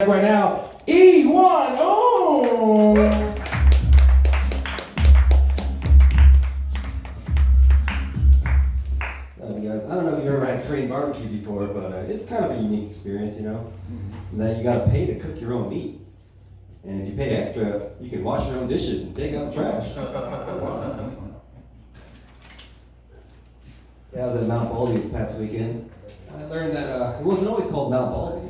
Right now, E1. Oh! Guys, I don't know if you ever had Train barbecue before, but it's kind of a unique experience, you know? That you gotta pay to cook your own meat. And if you pay extra, you can wash your own dishes and take out the trash. Yeah, I was at Mount Baldy this past weekend. I learned that it wasn't always called Mount Baldy.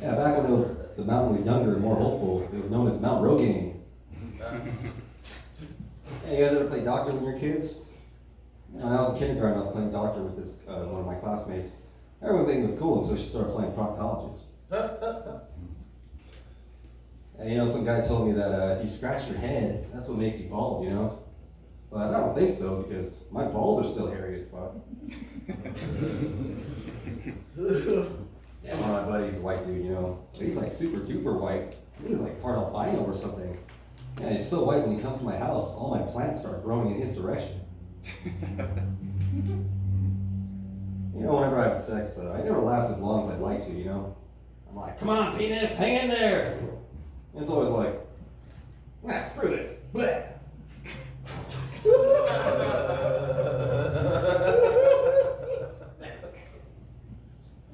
Yeah, back when the mountain was younger and more hopeful, it was known as Mount Rogaine. Hey, you guys ever play doctor when you were kids? When I was in kindergarten, I was playing doctor with this one of my classmates. Everyone think it was cool, and so she started playing proctologist. And, you know, some guy told me that if you scratch your head, that's what makes you bald, you know? But I don't think so, because my balls are still hairy as fuck. Damn, one of my buddy's a white dude, you know? But he's like super duper white. He's like part albino or something. Yeah, he's so white when he comes to my house, all my plants start growing in his direction. You know, whenever I have sex, I never last as long as I'd like to, you know? I'm like, come on, penis, hang in there! And it's always like, nah, screw this. Bleh.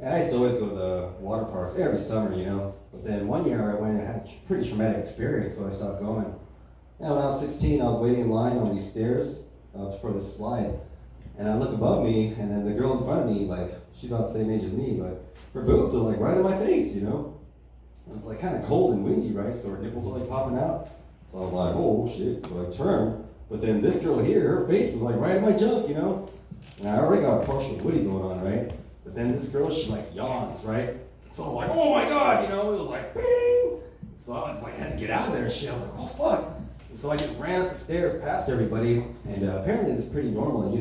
I used to always go to the water parks every summer, you know. But then one year I went and had a pretty traumatic experience, so I stopped going. And when I was 16, I was waiting in line on these stairs for this slide. And I look above me, and then the girl in front of me, like, she's about the same age as me, but her boobs are like right in my face, you know. And it's like kind of cold and windy, right? So her nipples are like popping out. So I was like, oh shit. So I turn, but then this girl here, her face is like right in my junk, you know. And I already got a partial woody going on, right? But then this girl, she like yawns, right? So I was like, oh my God, you know, it was like, bing! So I was like, I had to get out of there and shit. I was like, oh fuck. And so I just ran up the stairs past everybody, and apparently it's pretty normal at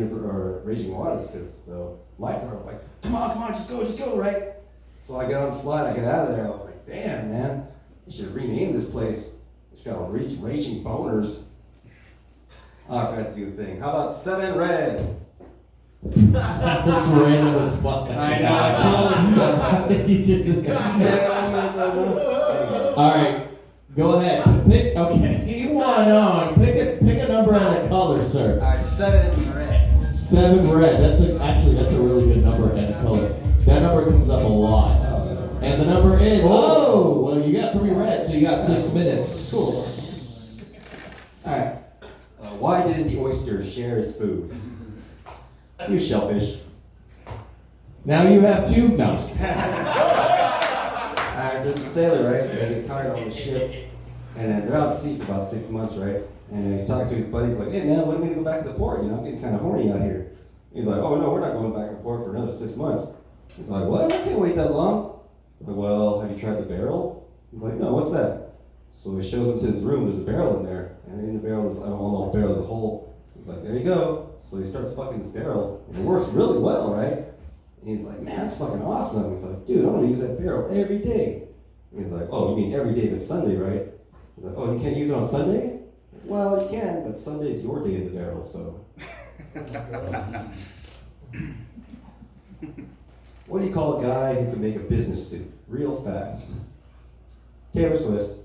Raging Waters, because the lifeguard was like, come on, just go, right? So I got on the slide, I got out of there, I was like, damn, man, you should rename this place. It's got Raging Boners. All right, guys, do the thing. How about 7 Red? That's random as fuck. I know, I told you. You just All right, go ahead. Pick. Okay, you want on. Pick a number and a color, sir. All right, 7 Red. 7 red. That's a really good number and a color. That number comes up a lot. And the number is well, you got 3 red, so you got 6 minutes. Cool. All right. Why didn't the oyster share his food? You shellfish. Now you have 2. No. Alright, there's a sailor, right? And he gets hired on the ship. And they're out at sea for about 6 months, right? And he's talking to his buddy. He's like, hey man, when are we gonna go back to the port? You know, I'm getting kind of horny out here. He's like, oh no, we're not going back to the port for another 6 months. He's like, what? I can't wait that long. He's like, well, have you tried the barrel? He's like, no, what's that? So he shows him to his room. There's a barrel in there. And in the barrel is, I don't know, barrel, there's a hole. He's like, there you go. So he starts fucking this barrel, and it works really well, right? And he's like, man, that's fucking awesome. He's like, dude, I'm gonna use that barrel every day. And he's like, oh, you mean every day but Sunday, right? He's like, oh, you can't use it on Sunday? Well, you can, but Sunday's your day in the barrel, so. What do you call a guy who can make a business suit real fast? Taylor Swift.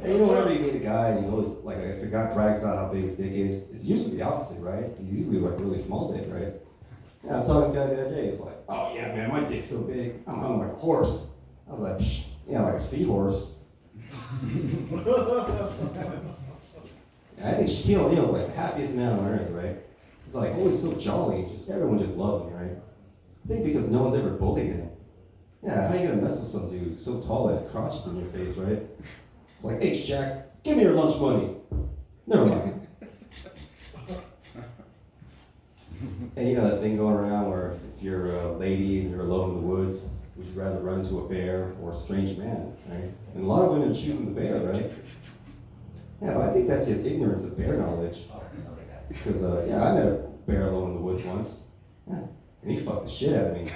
Hey, you know, whenever you meet a guy and he's always like, if a guy brags about how big his dick is, it's usually the opposite, right? He's usually like a really small dick, right? Yeah, I was talking to this guy the other day. He's like, oh yeah, man, my dick's so big, I'm hung like a horse. I was like, psh, yeah, like a seahorse. I think Shaquille O'Neal's like the happiest man on earth, right? He's like always so jolly, just everyone just loves him, right? I think because no one's ever bullied him. Yeah, how you gonna mess with some dude so tall that his crotch is in your face, right? It's like, hey Shaq, give me your lunch money. Never mind. Hey, you know that thing going around where if you're a lady and you're alone in the woods, would you rather run to a bear or a strange man, right? And a lot of women are choosing the bear, right? Yeah, but I think that's just ignorance of bear knowledge. Because, yeah, I met a bear alone in the woods once. Yeah, and he fucked the shit out of me.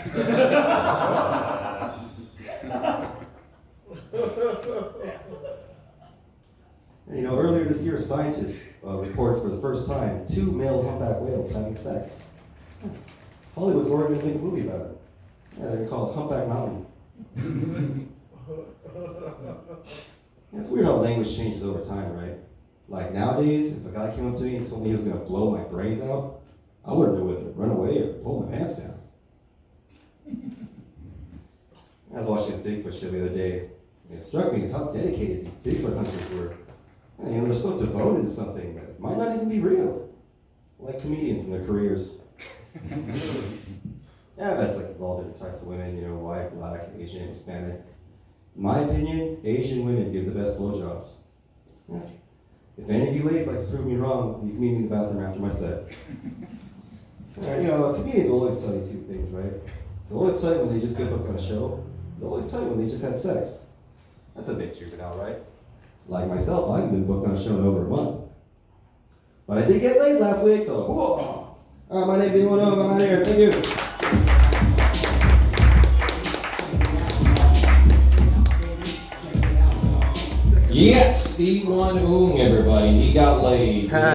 And, you know, earlier this year, scientists reported for the first time 2 male humpback whales having sex. Hollywood's already gonna make a movie about it. Yeah, they're gonna call it Humpback Mountain. Yeah, it's weird how language changes over time, right? Like nowadays, if a guy came up to me and told me he was gonna blow my brains out, I wouldn't know whether to run away or pull my pants down. I was watching this Bigfoot show the other day. And it struck me as how dedicated these Bigfoot hunters were. And, you know, they're so devoted to something that might not even be real. Like comedians in their careers. Yeah, I've had sex with all different types of women, you know, white, black, Asian, Hispanic. In my opinion, Asian women give the best blowjobs. Yeah. If any of you ladies like to prove me wrong, you can meet me in the bathroom after my set. You know, comedians will always tell you two things, right? They'll always tell you when they just get booked on a show. They'll always tell you when they just had sex. That's a bit juvenile, right? Like myself, I haven't been booked on a show in over a month. But I did get laid last week, so whoa! All right, my name's Iwan I'm out of here. Thank you. Yes, Steve Wan Oong, everybody. He got laid.